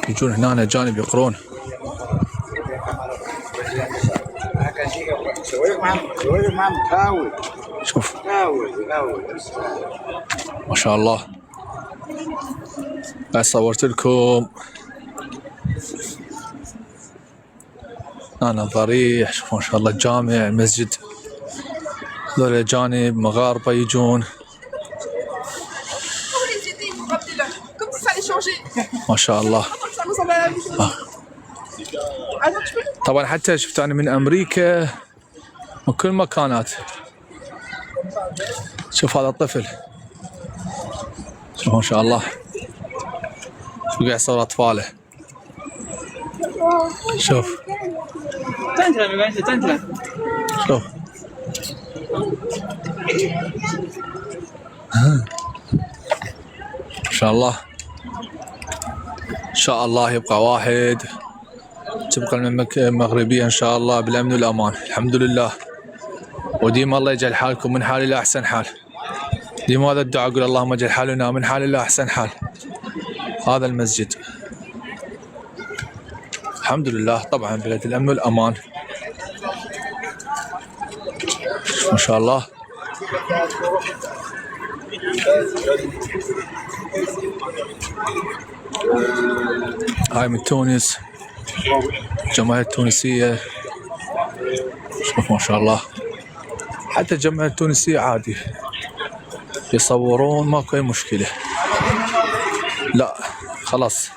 يجون هنا أجانب يقرون. شوف ما شاء الله. بس صورت لكم أنا ضريح. شوف ما شاء الله جامع مسجد. هذول أجانب مغاربة يجون ما شاء الله. طبعا حتى شفت أنا من أمريكا من كل مكانات. شوف هذا الطفل شوف ما شاء الله قاعد يصور أطفاله. شوف شوف ما شاء الله. إن شاء الله يبقى واحد، تبقى المملكة المغربية إن شاء الله بالأمن والأمان. الحمد لله. وديما الله يجعل حالكم من حال إلى أحسن حال. ديما هذا الدعاء أقول اللهم اجعل حالنا من حال إلى أحسن حال. هذا المسجد الحمد لله طبعا بلاد الأمن والأمان ما شاء الله. هاي من تونس، الجماهير التونسية. شوف ما شاء الله. حتى الجماهير التونسية عادي يصورون ماكو أي مشكلة. لا خلاص.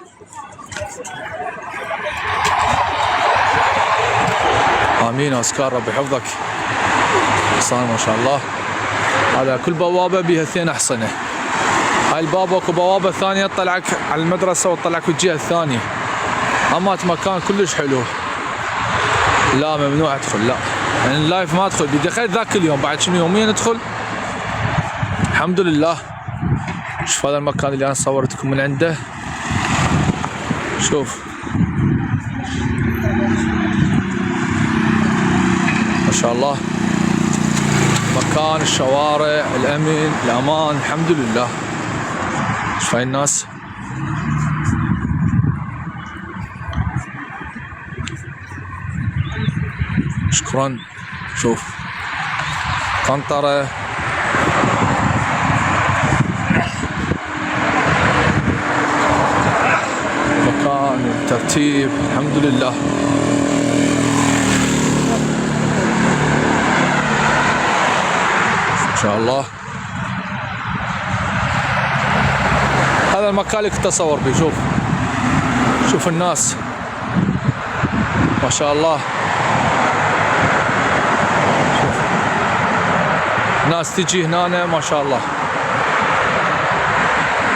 آمين أسكار ربي يحفظك. صار ما شاء الله. هذا كل بوابة بها 2 أحصنة. هاي البابة اكو بوابة ثانية تطلعك على المدرسة وتطلعك الجهة الثانية. أما مكان كلش حلو. لا ممنوع أدخل، لا يعني اللايف ما أدخل. بدي دخلت ذاك اليوم بعد شنو يومين أدخل. الحمد لله. شوف هذا المكان اللي أنا صورتكم من عنده. شوف ما شاء الله. مكان الشوارع الأمن الأمان الحمد لله. شوف هاي الناس شكرا. شوف قنطرة مكان ترتيب الحمد لله. ما شاء الله. هذا المكان اللي كنت اصور فيه. شوف شوف الناس ما شاء الله. شوف ناس تجي هنا ما شاء الله.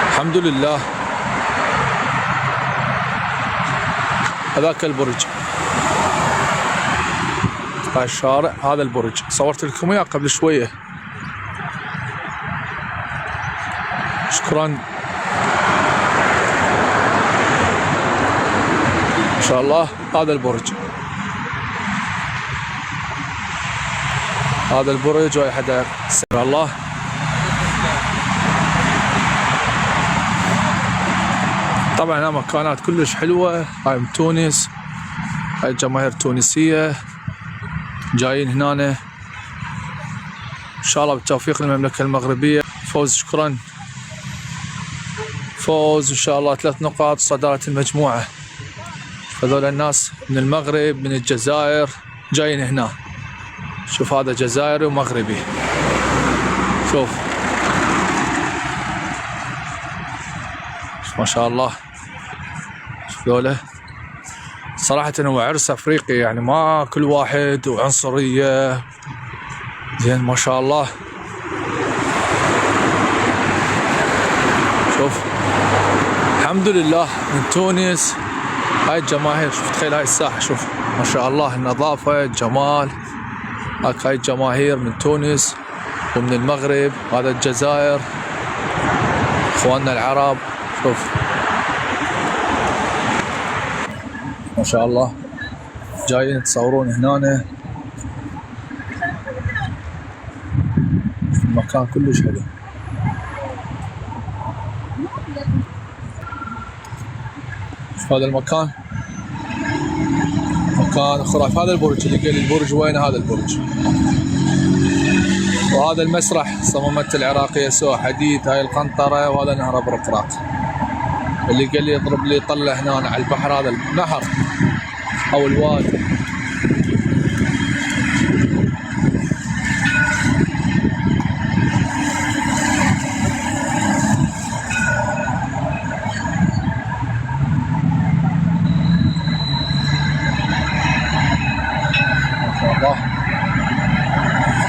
الحمد لله. هذاك البرج، هاي الشارع، هذا البرج صورت لكم اياه قبل شويه. شكرا. ما شاء الله. هذا البرج، هذا البرج وهي حدا سر الله. طبعا هنا مكانات كلش حلوة. هاي من تونس، هاي الجماهير التونسية جايين هنا ان شاء الله بالتوفيق للمملكة المغربية. فوز شكرا. فوز ان شاء الله 3 نقاط صدارة المجموعة. هذول الناس من المغرب من الجزائر جايين هنا. شوف هذا جزائري ومغربي. شوف ما شاء الله. شوف ذولا صراحة هو عرس افريقي يعني ما كل واحد وعنصرية. زين ما شاء الله. شوف الحمد لله من تونس. هاي الجماهير شوف تخيل هاي الساحة. شوف ما شاء الله النظافة الجمال. هاي الجماهير من تونس ومن المغرب. هذا الجزائر اخواننا العرب. شوف ما شاء الله جايين يتصورون هنا. المكان كلش حلو. شوف هذا المكان مكان خرافي. هذا البرج اللي قال البرج وين؟ هذا البرج. وهذا المسرح صممته العراقية سوى حديد. هاي القنطرة وهذا نهر برقراق اللي قال لي يضرب لي طلع هنا على البحر. هذا النهر او الوادي.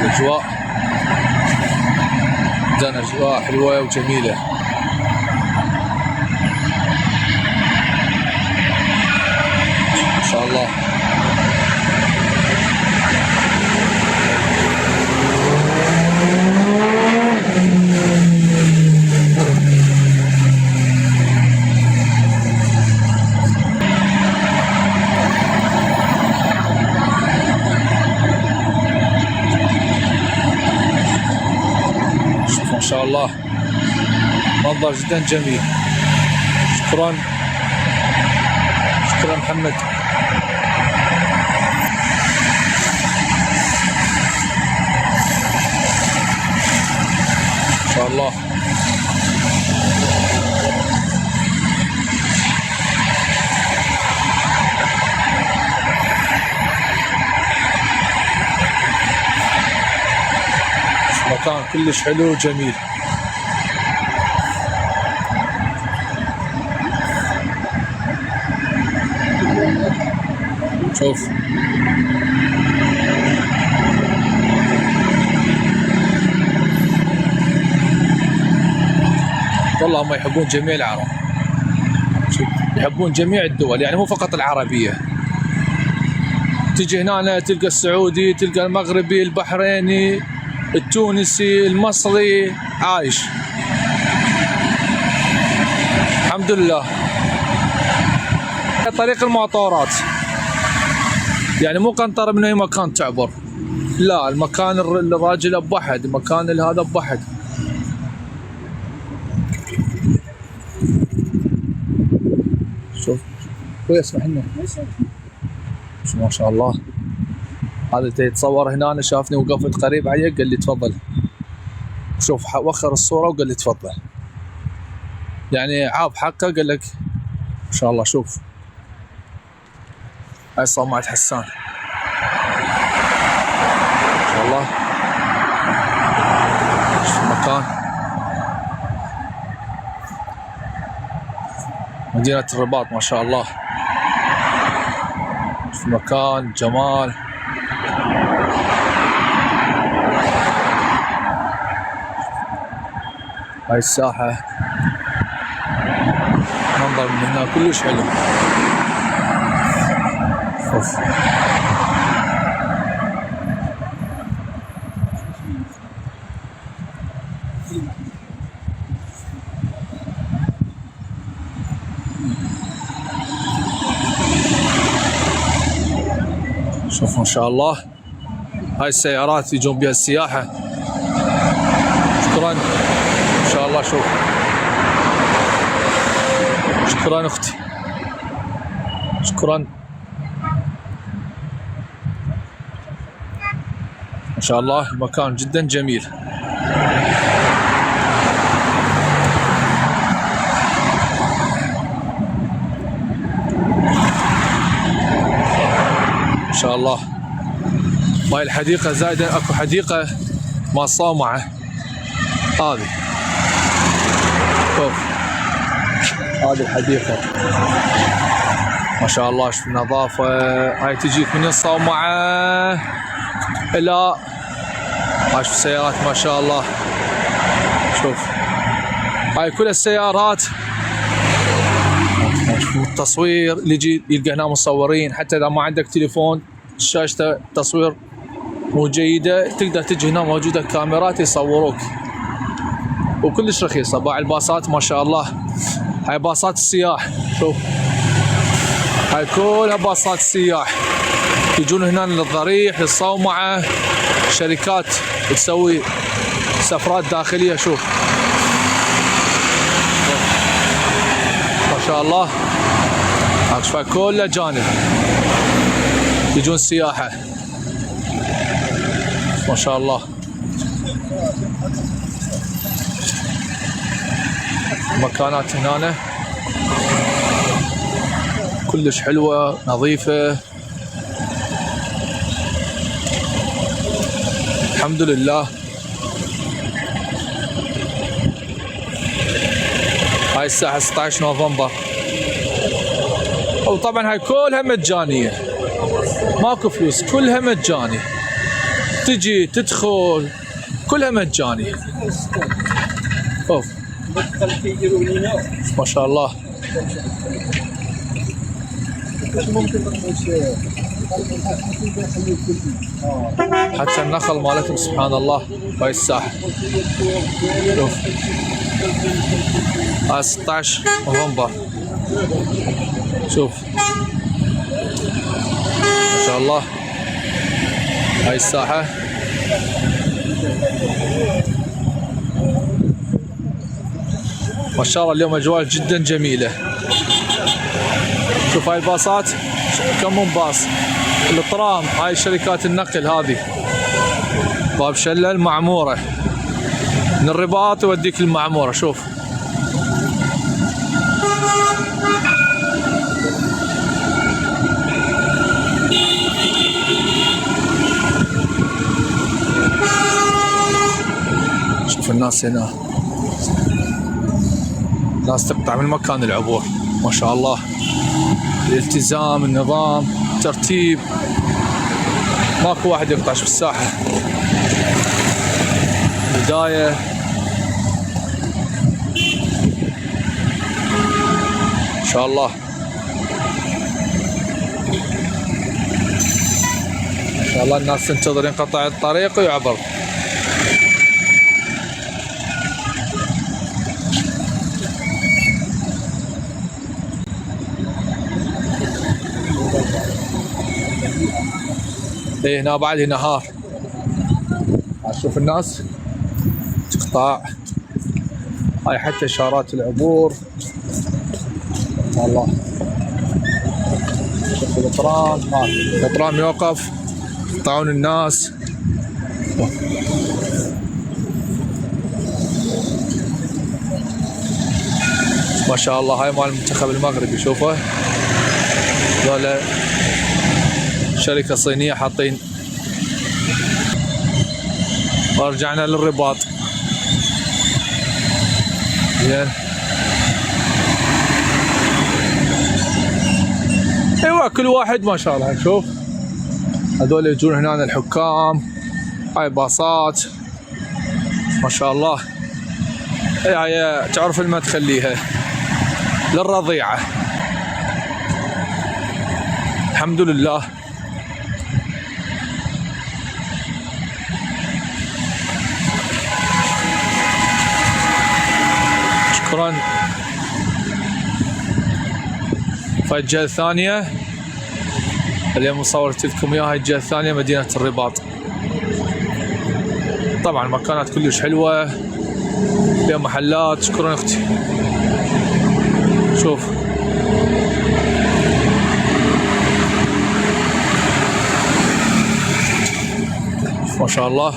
الأجواء جدا أجواء حلوة وجميلة. ما شاء الله. ما شاء الله منظر جدا جميل. شكرا محمد. ما شاء الله. مكان كلش حلو وجميل. شوف والله هم يحبون جميع العرب. شوف يحبون جميع الدول يعني مو فقط العربية. تجي هنا تلقى السعودي، تلقى المغربي، البحريني، التونسي، المصري عايش. الحمد لله. طريق المطارات يعني مو قنطرة من اي مكان تعبر، لا المكان الراجل بواحد، المكان هذا بواحد. شوف اخوي اسمح لنا. ما شاء الله. هذا يتصور هنا. أنا شافني وقفت قريب علي قال لي تفضل. شوف وخر الصورة وقال لي تفضل. يعني عاب حقه قال لك ما شاء الله. شوف هاي صومعة حسان ما شاء الله. شوف المكان مدينة الرباط ما شاء الله. شوف المكان جمال. هاي الساحة منظر من هنا كلش حلو. شوف شوف ما شاء الله. هاي السيارات يجون بها السياحة. شكرا ما شاء الله. شوف شكرا اختي شكرا ما شاء الله. المكان جدا جميل. ما شاء الله. وهي الحديقة زايدة اكو حديقة مع صومعة هذه. شوف هذه الحديقة ما شاء الله. شوف النظافة. هاي تجيك من الصومعة إلى هاي. شوف السيارات ما شاء الله. شوف هاي كل السيارات. شوف التصوير اللي يجي يلقى هنا مصورين. حتى إذا ما عندك تليفون شاشته تصوير مو جيدة تقدر تجي هنا موجودة كاميرات يصوروك وكلش رخيصة. باع الباصات ما شاء الله. هاي باصات السياح. شوف هاي كلها باصات السياح يجون هنا للضريح للصومعة. شركات تسوي سفرات داخلية. شوف ما شاء الله. اكشفاء كله جانب يجون سياحة ما شاء الله. مكانات هنا كلش حلوة نظيفة الحمد لله. هاي الساعة 16 نوفمبر وطبعا هاي كلها مجانية ماكو فلوس كلها مجاني تجي تدخل كلها مجاني. اوف ما شاء الله. حتى النخل مالتهم سبحان الله هاي الساحة. شوف هاي 16 نوفمبر شوف ما شاء الله هاي الساحة. ما شاء الله اليوم اجواء جدا جميلة. شوف هاي الباصات كم من باص الترام هاي شركات النقل هذه باب شلة المعمورة من الرباط يوديك المعمورة. شوف شوف الناس هنا ناس تقطع من مكان العبور ما شاء الله. الالتزام النظام ترتيب ماكو واحد يقطعش في الساحة. بداية ان شاء الله ان شاء الله. الناس تنتظر ينقطع الطريق ويعبر. ايه هنا بعد نهار اشوف الناس تقطع هاي حتى اشارات العبور والله. شوف الطرام يوقف يقطعون الناس. ما شاء الله هاي مال المنتخب المغربي شوفه ذولا شركة صينية حاطين. ورجعنا للرباط زين. ايوه كل واحد ما شاء الله. شوف هذول يجون هنا الحكام هاي باصات ما شاء الله. هاي تعرف المدخل ليها للرضيعة الحمد لله. شكرا. فالجهة الثانية اليوم صورت لكم اياها الجهة الثانية مدينة الرباط. طبعا مكانات كلش حلوة فيها محلات. شكرا اختي. شوف ما شاء الله.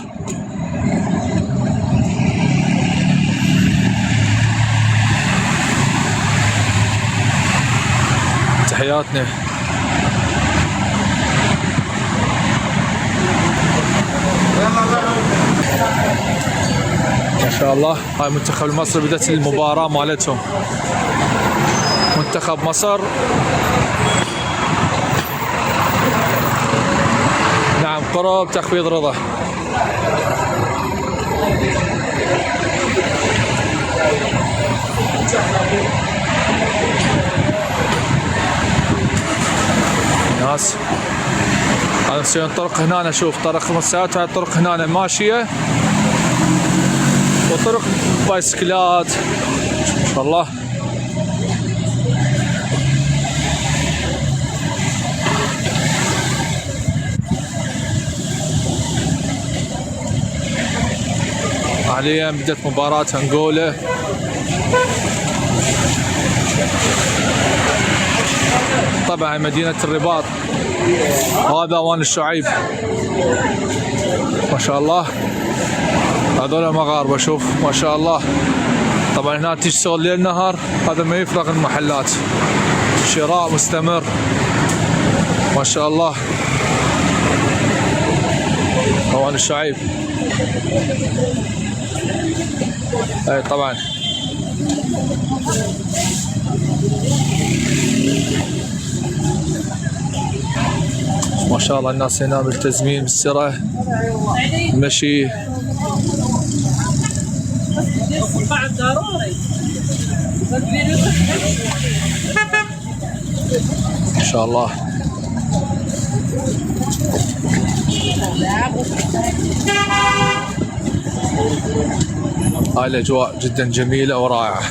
تحياتنا. ما شاء الله هاي منتخب مصر بدأت المباراة مالتهم. منتخب مصر نعم قرب تخفيض رضا. ناس هذا مسوين طرق هنا. شوف طرق مسات هاي الطرق هنا ماشية وطرق بايسكلات ما شاء الله. حاليا بدأت مباراة أنغولا طبعا مدينة الرباط. وهذا اوان الشعيب ما شاء الله. هذول مغاربة شوف ما شاء الله. طبعا هنا تشتغل ليل نهار، هذا ما يفرغ المحلات، شراء مستمر ما شاء الله. اوان الشعيب اي طبعا. ما شاء الله الناس هنا ملتزمين بالسرعة المشي ما شاء الله. هاي الأجواء جدا جميلة ورائعة.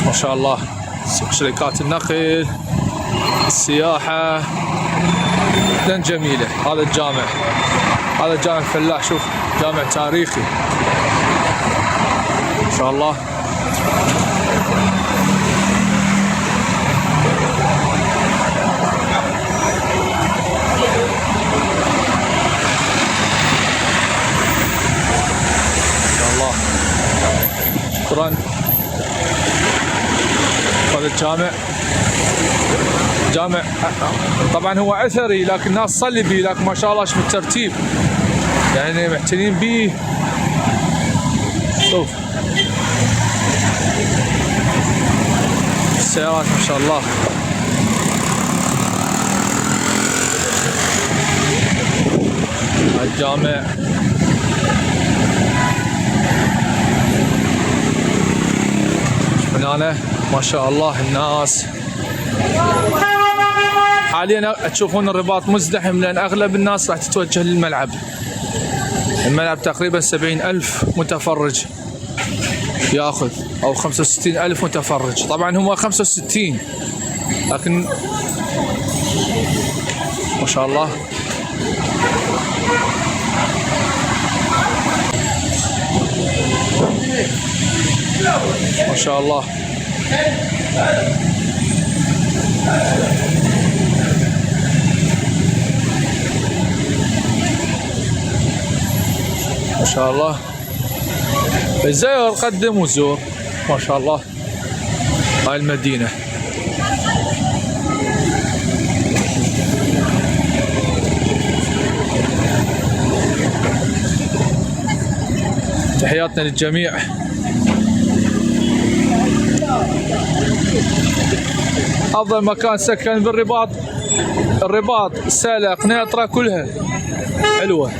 ما شاء الله سوق شركات النقل، السياحة جدا جميلة. هذا الجامع، هذا جامع الفلاح، شوف جامع تاريخي ما شاء الله. شكرا. هذا الجامع جامع طبعا هو اثري لكن الناس تصلي به، لكن ما شاء الله ايش بالترتيب يعني معتنين به. شوف السيارات ما شاء الله. الجامع هنا ما شاء الله الناس. حاليا تشوفون الرباط مزدحم لان اغلب الناس راح تتوجه للملعب. الملعب تقريبا 70,000 متفرج ياخذ او 65,000 متفرج. طبعا هم 65 لكن ما شاء الله ما شاء الله. ما شاء الله الزير قدم وزور ما شاء الله. هاي المدينة تحياتنا للجميع. أفضل مكان سكن بالرباط، الرباط، سلق، نيطرة كلها حلوة،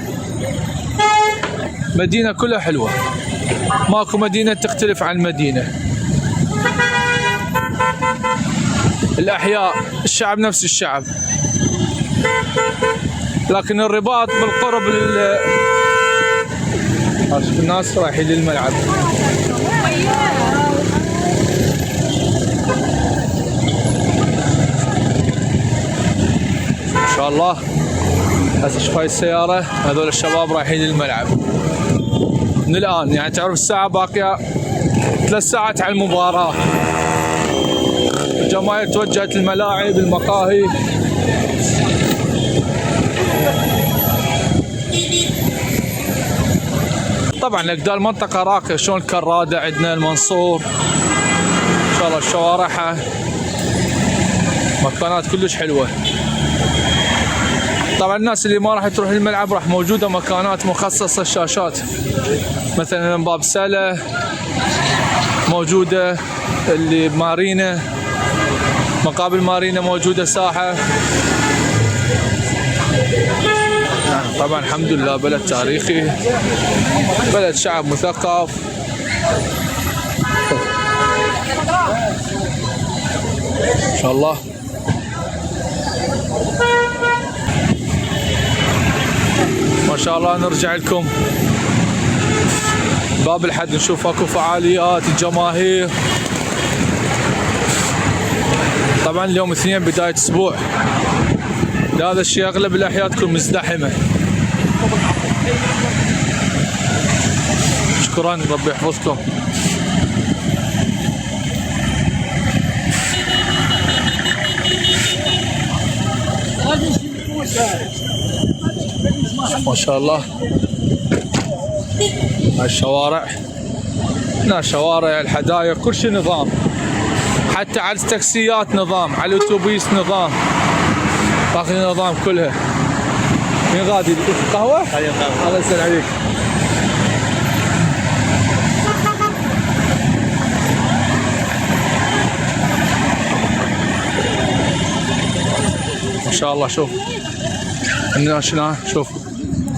مدينة كلها حلوة، ماكو مدينة تختلف عن المدينة. الأحياء الشعب نفس الشعب، لكن الرباط بالقرب الناس رايحين للملعب. ما شاء الله. هسه شوف هاي السيارة، هذول الشباب رايحين للملعب من الآن، يعني تعرف الساعة باقية 3 ساعات على المباراة. الجماهير توجهت للملاعب المقاهي. طبعا لقدام المنطقة راقية، شلون الكرادة عندنا، المنصور ان شاء الله شوارعها مكانات كلش حلوة. طبعا الناس اللي ما راح تروح للملعب راح موجودة مكانات مخصصة، الشاشات مثلا من باب سلة موجودة، اللي بمارينا مقابل مارينا موجودة ساحة. طبعا الحمد لله بلد تاريخي، بلد شعب مثقف. ما شاء الله. ما شاء الله. نرجع لكم باب الحد نشوف اكو فعاليات، الجماهير. طبعا اليوم اثنين بداية اسبوع، لهذا الشيء اغلب الاحياء تكون مزدحمة. شكرا، ربي يحفظكم. ما شاء الله الشوارع، هنا شوارع الحدائق كل شيء نظام، حتى على التاكسيات نظام، على الاتوبيس نظام، باقي نظام كلها. مين غادي قهوة؟ الله يسلم عليك. ما شاء الله. شوف الناس هنا، شوف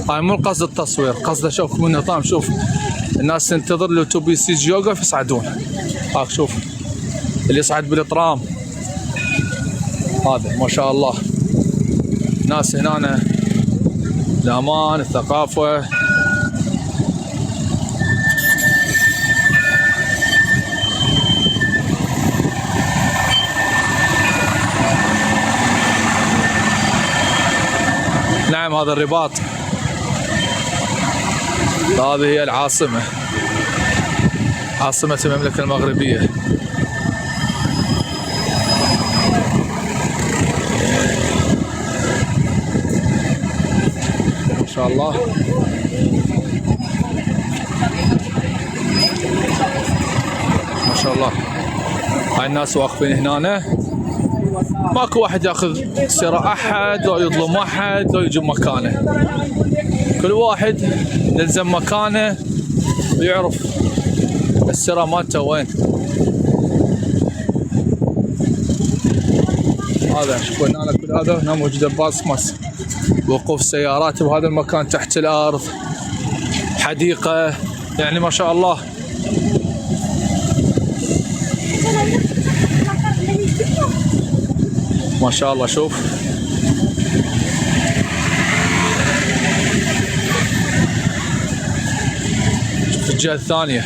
هاي مو قصد التصوير، قصده شوف من النظام. شوف الناس تنتظر الاتوبيس يجي يوقف يصعدون. هاك شوف اللي يصعد بالترام هذا ما شاء الله. ناس هنا الامان، الثقافه. نعم هذا الرباط، هذه هي العاصمة، عاصمة المملكة المغربية. ما شاء الله. ما شاء الله. هاي الناس واقفين هنا، ماكو واحد ياخذ سيارة احد لو يظلم احد لو يجيب مكانه، كل واحد يلزم مكانه ويعرف السيارة مالته وين. هذا شوفوا هنا كل هذا هنا موجودة بصمة وقوف سيارات بهذا المكان تحت الارض، حديقة يعني ما شاء الله. ما شاء الله. شوف في الجهة الثانية.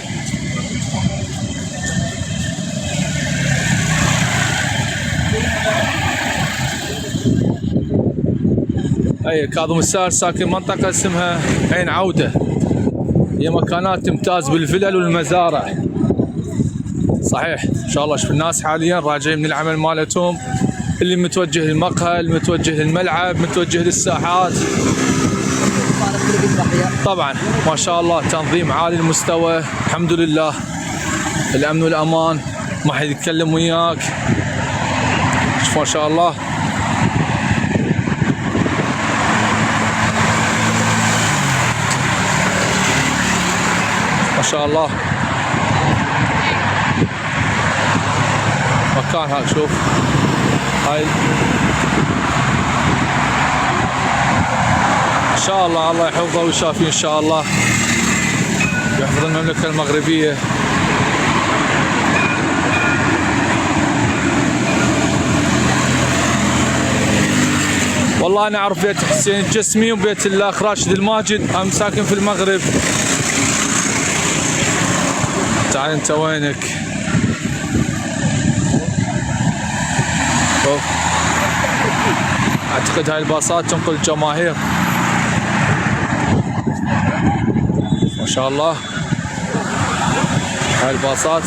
اي كاظم الساهر ساكن منطقة اسمها عين عودة، هي مكانات تمتاز بالفلل والمزارع. صحيح ان شاء الله. شوف الناس حاليا راجعين من العمل مالتهم، اللي متوجه للمقهى، اللي متوجه للملعب، متوجه للساحات. طبعا ما شاء الله تنظيم عالي المستوى الحمد لله، الامن والامان، ما حد يتكلم وياك. شوف ما شاء الله. ما شاء الله مكان هاك. شوف هاي ان شاء الله الله يحفظه ويشافيه ان شاء الله، يحفظ المملكة المغربية. والله انا اعرف بيت حسين الجسمي وبيت الاخ راشد الماجد، انا ساكن في المغرب. تعال انت وينك؟ شوف اعتقد هاي الباصات تنقل الجماهير. ما شاء الله هاي الباصات.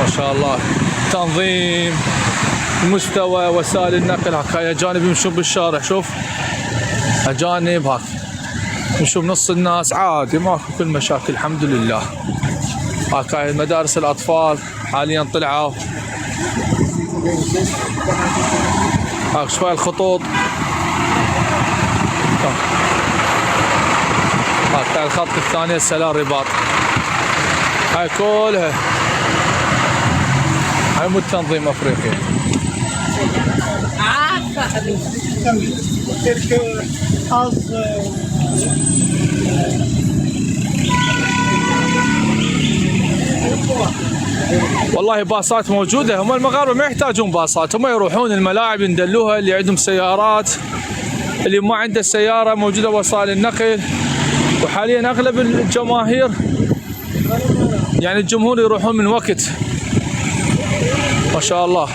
ما شاء الله تنظيم، مستوى وسائل النقل. هاي اجانب يمشون بالشارع، شوف اجانب هاك نشوف نص الناس عادي، ماكو كل مشاكل الحمد لله. هاي مدارس الاطفال حاليا طلعوا. هاك شوي الخطوط، هاي الخط الثاني السلام رباط. هاي كلها هاي مو تنظيم افريقيا. والله باصات موجودة، هم المغاربة ما يحتاجون باصات، هم يروحون الملاعب يندلوها، اللي عندهم سيارات، اللي ما عنده سيارة موجودة وسائل النقل. وحاليا أغلب الجماهير يعني الجمهور يروحون من وقت. ما شاء الله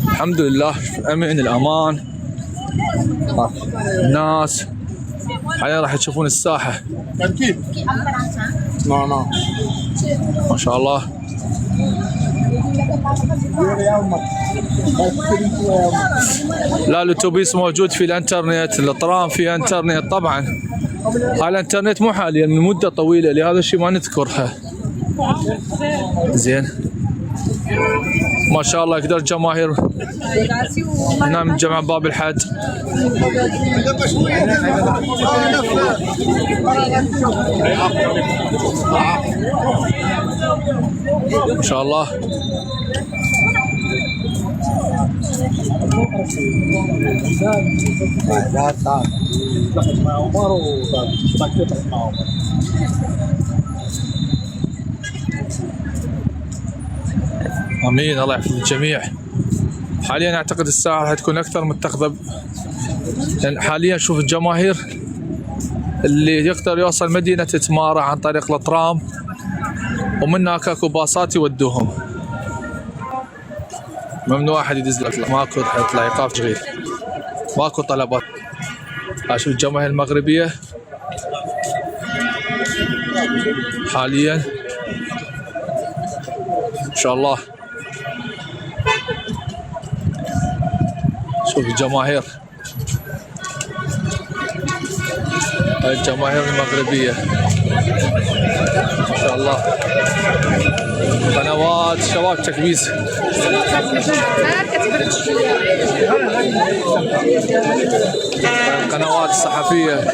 الحمد لله امن الامان. الناس حاليا راح تشوفون الساحه ما شاء الله. لا الاتوبيس موجود في الانترنت، الترام في انترنت طبعا. هاي الانترنت مو حاليا، من مده طويله، لهذا الشيء ما نذكرها. زين ما شاء الله يقدر جماهير هنا من جمع باب الحد. ما شاء الله. امين الله يحفظ الجميع. حاليا اعتقد الساعه راح تكون اكثر متخذه، لان حاليا شوف الجماهير اللي يقدر يوصل مدينه تمارا عن طريق الترام، ومن هناك اكو باصات يودوهم. ممنوع احد يدز لك، ماكو يطلع ايقاف شغيل، ماكو طلبات. اشوف الجماهير المغربيه حاليا ان شاء الله. شوف الجماهير، هاي الجماهير المغربيه ان شاء الله. قنوات شباب تكبيس، القنوات الصحفيه.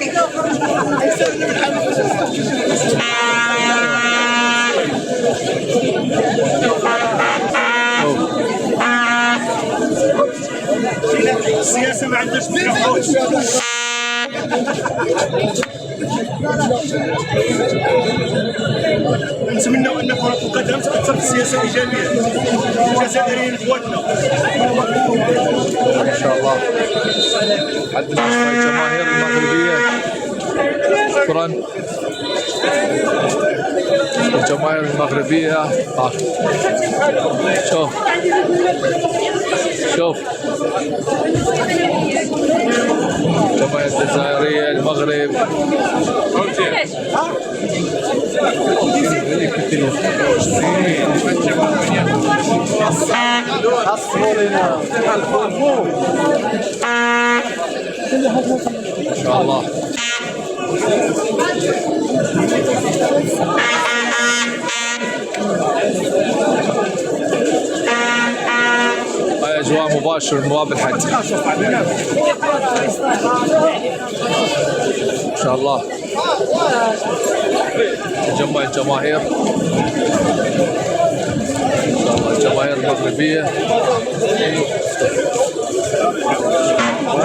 السياسة ما عندهاش نتمنى ان كرة القدم تأثر في السياسة إيجابية الجزائريين اخواتنا ما شاء الله. عندنا الجماهير المغربية، شكرا. الجماهير المغربية شوف شوف الجماهير الجزائرية المغرب. ما شاء الله. هاي اجواء مباشر من باب الحج ما شاء الله. تجمع الجماهير ما شاء الله، الجماهير المغربية ما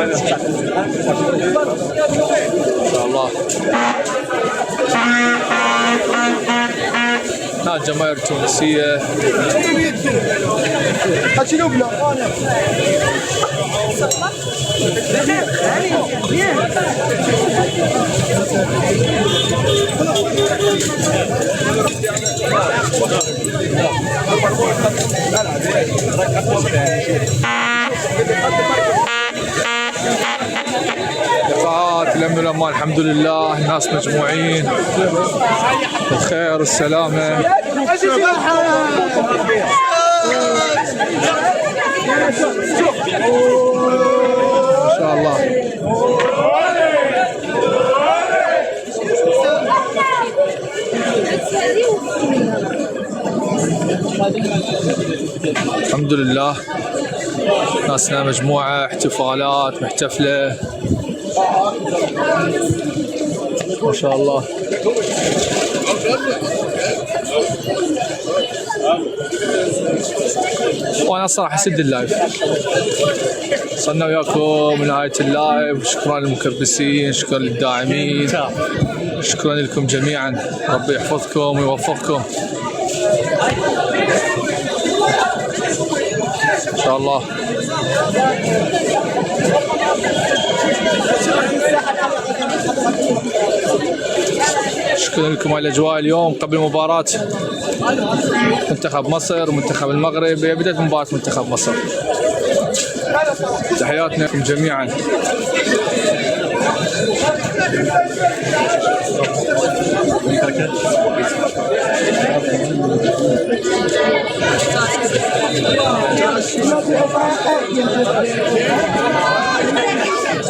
شاء الله. هنا الجماهير التونسية لقاءات الامن والامان. الحمد لله الناس مجموعين بالخير والسلامه. ما شاء الله. الحمد لله ناسنا مجموعة احتفالات محتفلة ما شاء الله. وانا صراحة اسد اللايف، وصلنا وياكم نهاية اللايف. شكرا للمكبسين، شكرا للداعمين، شكرا لكم جميعا. ربي يحفظكم ويوفقكم ان شاء الله. شكرا لكم على الاجواء اليوم قبل مباراة منتخب مصر ومنتخب المغرب، بداية مباراة منتخب مصر. تحياتنا لكم جميعا.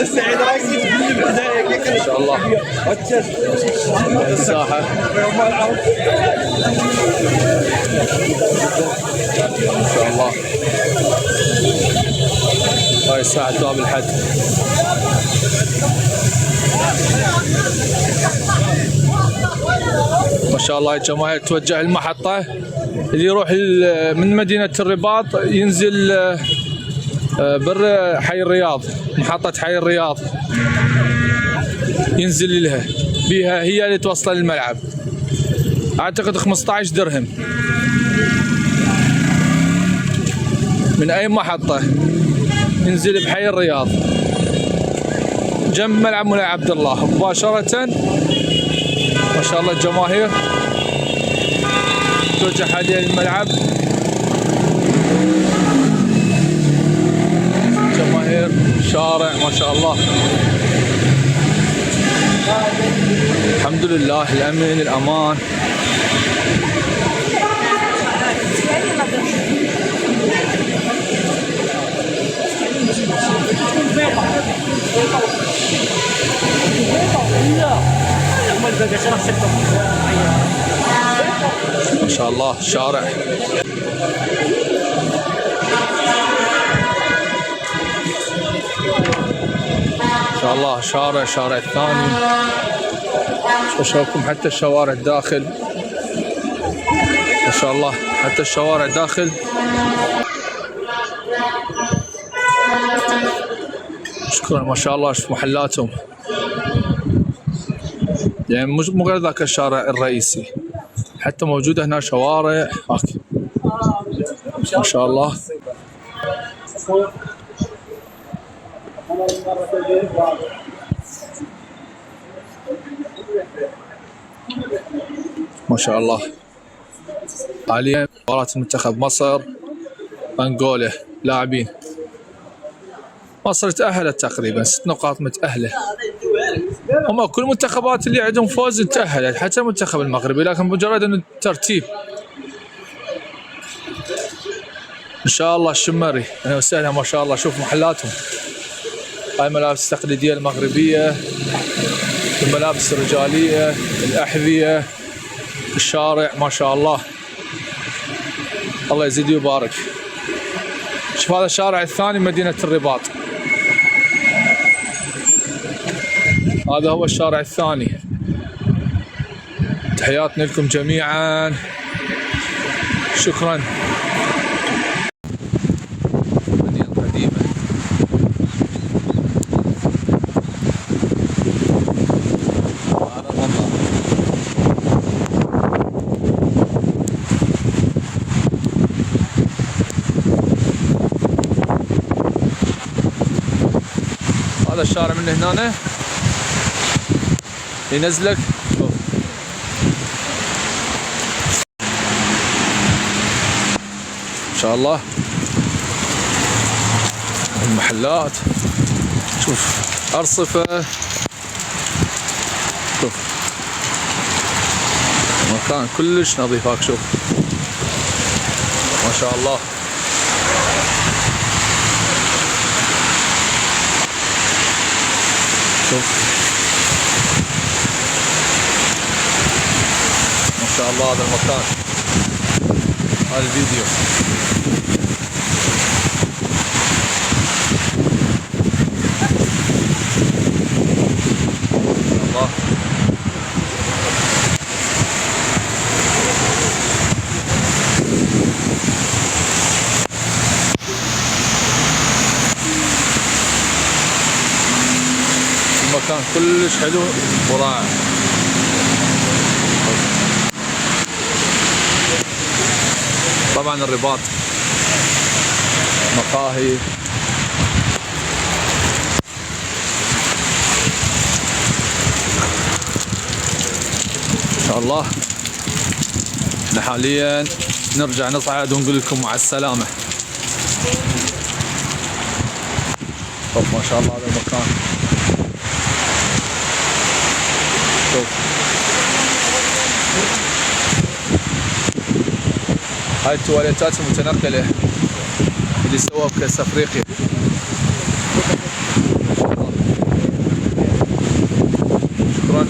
السعيد رئيسي في البدايه ان شاء الله الساحة ان شاء الله. هاي الساحة باب الحد. ما شاء الله الجماهير توجه المحطة، اللي يروح من مدينة الرباط ينزل بر حي الرياض، محطة حي الرياض ينزل لها بيها، هي اللي توصل للملعب. اعتقد 15 درهم من اي محطة ينزل بحي الرياض جنب ملعب مولاي عبد الله مباشرة. ما شاء الله الجماهير توجه حاليا للملعب. جماهير شارع ما شاء الله. الحمد لله الأمن الأمان. ما شاء الله شارع ما شاء الله شارع الثاني. اشوفكم حتى الشوارع الداخل ما شاء الله، حتى الشوارع داخل. شكرا ما شاء الله. شوف محلاتهم، يعني مو غير ذاك الشارع الرئيسي، حتى موجودة هنا شوارع هاك ما شاء الله. ما شاء الله. حاليا مباراة منتخب مصر أنغولا لاعبين. مصر تأهلت تقريبا 6 نقاط متأهلة. هم كل المنتخبات اللي عندهم فوز تأهلت، حتى المنتخب المغربي، لكن مجرد انه الترتيب. ان شاء الله الشمري اهلا وسهلا ما شاء الله. شوف محلاتهم، هاي الملابس التقليدية المغربية، الملابس الرجالية، الأحذية، الشارع ما شاء الله. الله يزيد ويبارك. شوف هذا الشارع الثاني مدينة الرباط، هذا هو الشارع الثاني. تحياتنا لكم جميعا، شكرا. المدينة القديمة هذا الشارع من هنا ينزلك. ما شاء الله المحلات، شوف أرصفة، شوف مكان كلش نظيف هاك. شوف ما شاء الله. شوف ما شاء الله هذا المكان، هذا الفيديو. الله المكان كلش حلو ورائع. طبعا الرباط مقاهي، شاء الله. احنا حاليا نرجع نصعد ونقول لكم مع السلامة. شوف ما شاء الله هذا المكان. شوف هاي التواليتات المتنقلة اللي سووها بكأس افريقيا. شكرا.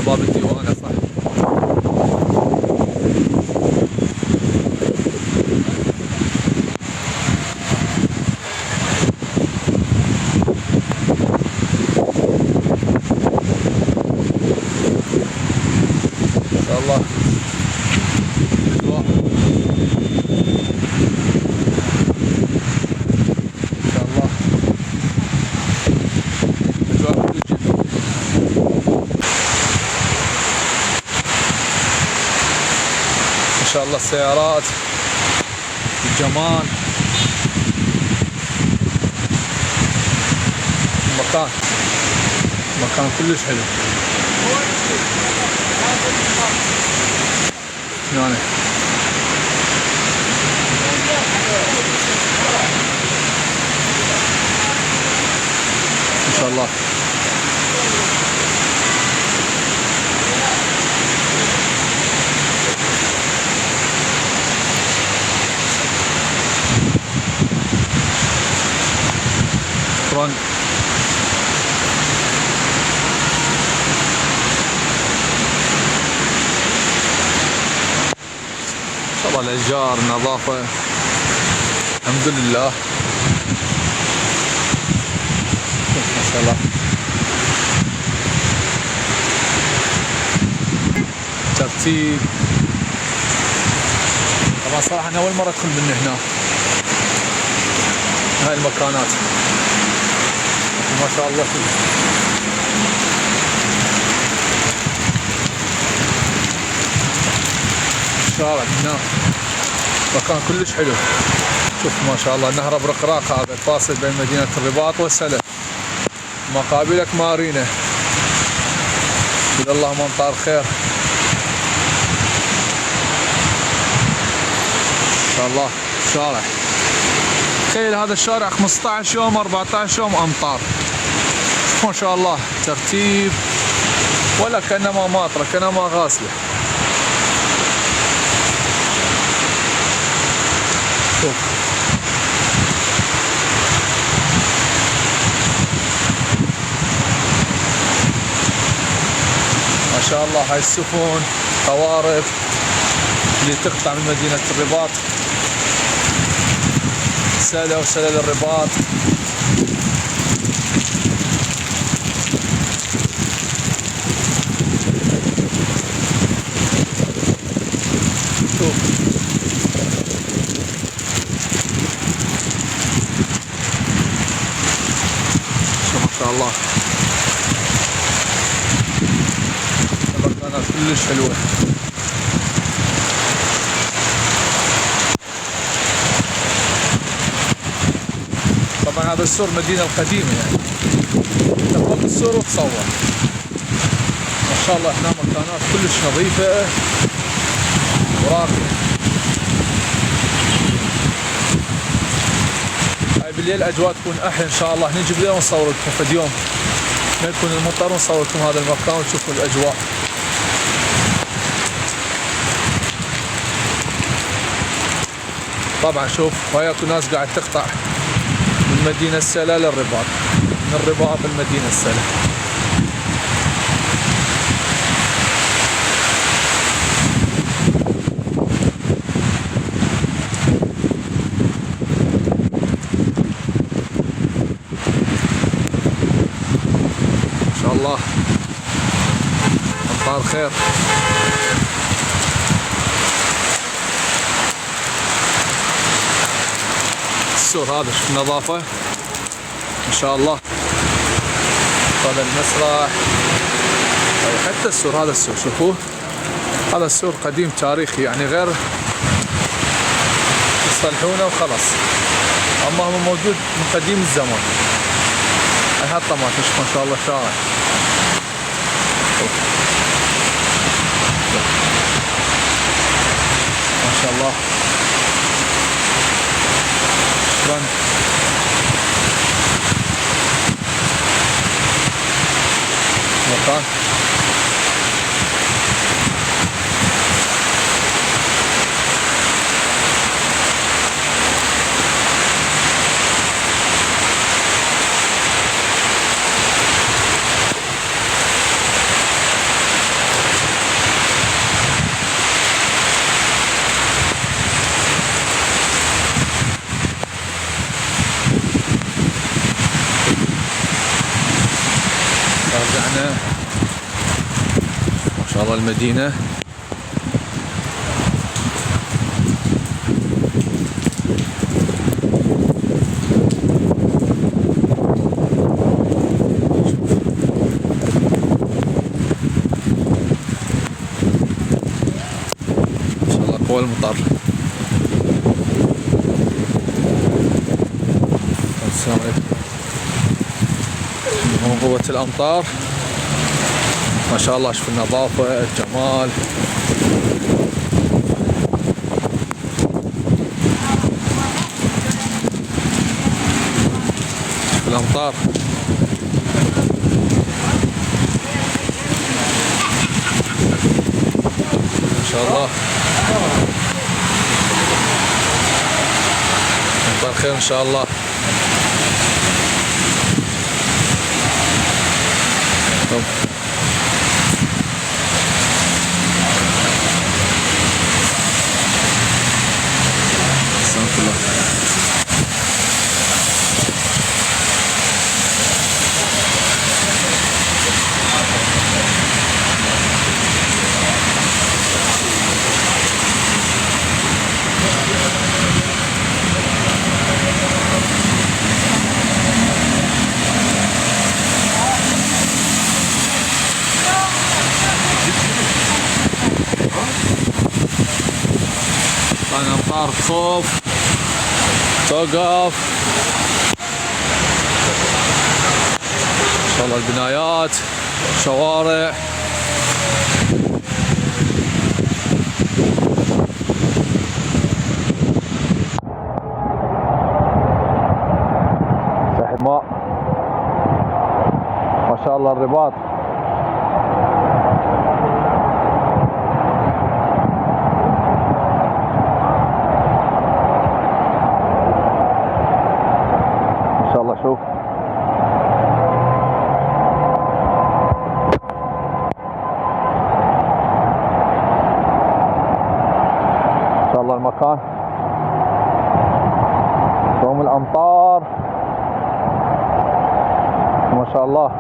باب الديوانة صح. ما شاء الله. ما شاء الله. ما شاء الله السيارات، الجمال، مكان كلش حلو يعني. ما شاء الله. شكرا. طبعا الاشجار، النظافة، الحمد لله. ما شاء الله. ترتيب. طبعا صراحة انا اول مرة ادخل من هنا هاي المكانات. ما شاء الله. الشارع هنا مكان كلش حلو. شوف ما شاء الله نهر برقراق هذا فاصل بين مدينة الرباط والسلة. مقابلك مارينا. قل اللهم امطار خير. ما شاء الله الشارع. تخيل هذا الشارع 15 يوم 14 يوم امطار. ما شاء الله ترتيب ولا كأنما ماطرة كأنما غاسلة. شوف ما شاء الله هاي السفن قوارب اللي تقطع من مدينة الرباط، سلة وسلل الرباط. شوف ما شاء الله المكانات كلش حلوة. طبعا هذا السور مدينة القديمة يعني تفوق السور وتصور. ما شاء الله هنا مكانات كلش نظيفة وراقية. هاي بالليل اجواء تكون احلى ان شاء الله. نجي بالليل ونصور لكم في اليوم ما يكون المطر ونصور لكم هذا المكان وتشوفوا الاجواء. طبعا شوف هاي اكو ناس قاعد تقطع من مدينة السلة للرباط، من الرباط المدينة السلة. ما شاء الله امطار خير. السور هذا شوف النظافة ما شاء الله. هذا المسرح حتى السور، هذا السور شوفوه، هذا السور قديم تاريخي يعني غير يصلحونه وخلاص. اما هو موجود من قديم الزمان. هاي الطماطم ما شاء الله شارع. ما شاء الله. شكرا. مكان رجعنا ما شاء الله المدينة. ما شاء الله قوى المطر. السلام عليكم. من قوة الأمطار ما شاء الله. شوف النظافة الجمال. شوف الأمطار. ما شاء الله. أمطار خير إن شاء الله. سلامة الله. الأمطار تصوف توقف. ما شاء الله البنايات شوارع. تحت ماء ما شاء الله. الرباط شوف. ما شاء الله المكان يوم الأمطار ما شاء الله.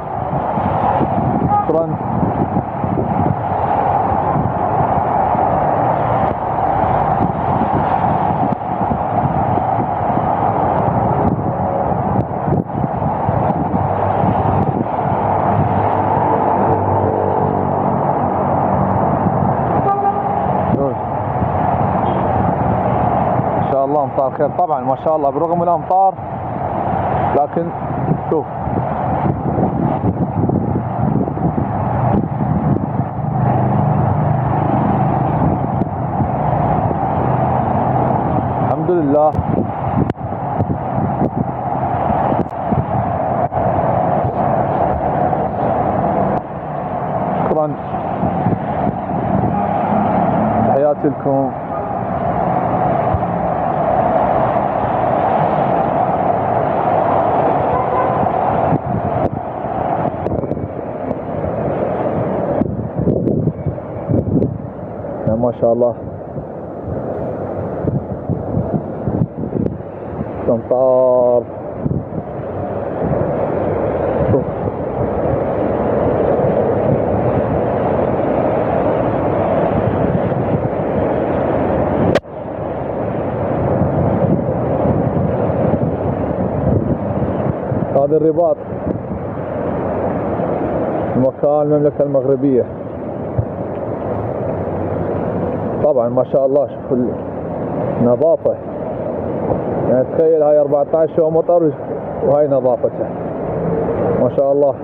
شكرا. أمطار خير طبعا ما شاء الله برغم الأمطار، لكن شوف الحمد لله. شكرا، تحياتي لكم. ما شاء الله الأمطار. هذا الرباط مكان المملكة المغربية. طبعا ما شاء الله شوف النظافة. يعني تخيل هاي 14 يوم مطر وهاي نظافتها ما شاء الله.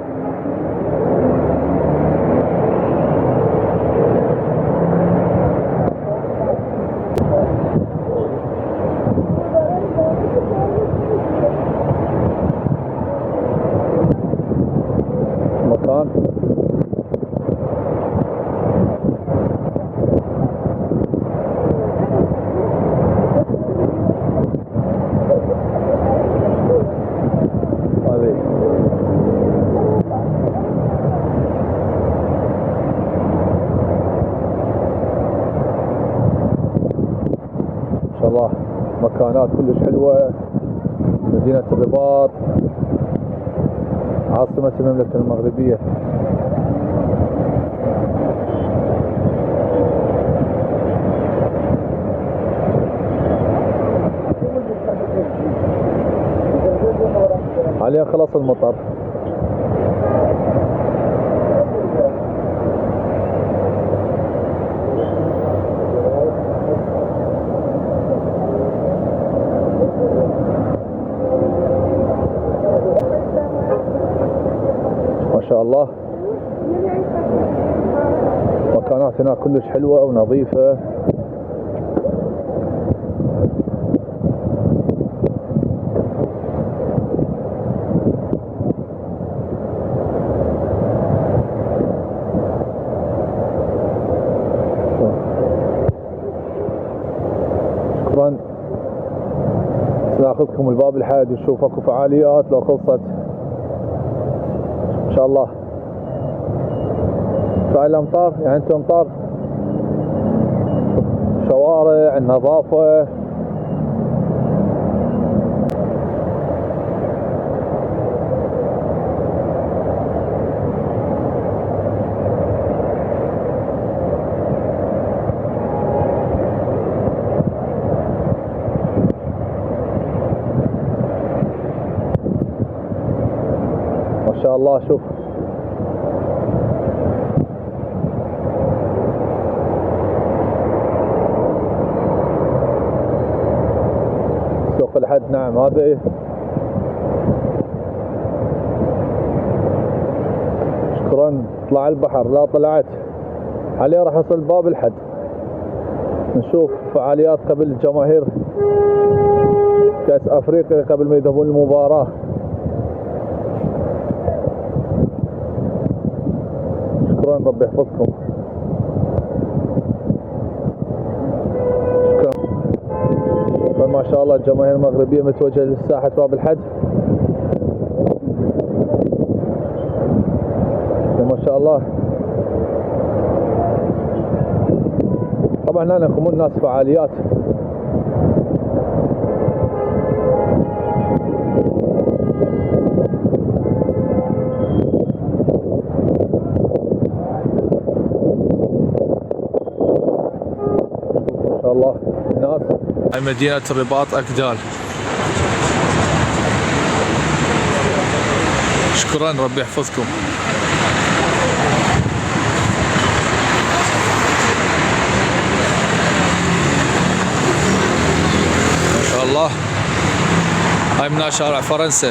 مكان هذه ما شاء الله مكانات كلش حلوة. مدينة الرباط عاصمة المملكة المغربية. حاليا خلص المطر. ما شاء الله مكانات هناك كلش حلوة ونظيفة. شكرا. سناخذكم الباب الحاد ونشوف اكو فعاليات لو خلصت ان شاء الله. سائل الامطار يعني انتم امطار شوارع النظافة ما شاء الله. شوف سوق الحد. نعم هذا شكرا. طلع البحر لا طلعت. حاليا راح اوصل باب الحد نشوف فعاليات قبل الجماهير كأس افريقيا قبل ما يذهبون المباراة. شكرا ربي يحفظكم. شكرا. ما شاء الله الجماهير المغربية متوجهة لساحة باب الحد. ما شاء الله. طبعا هنا يقومون الناس فعاليات ما شاء الله الناس. هاي مدينة الرباط أكدال. شكرا ربي يحفظكم. ما شاء الله. هاي من شارع فرنسا.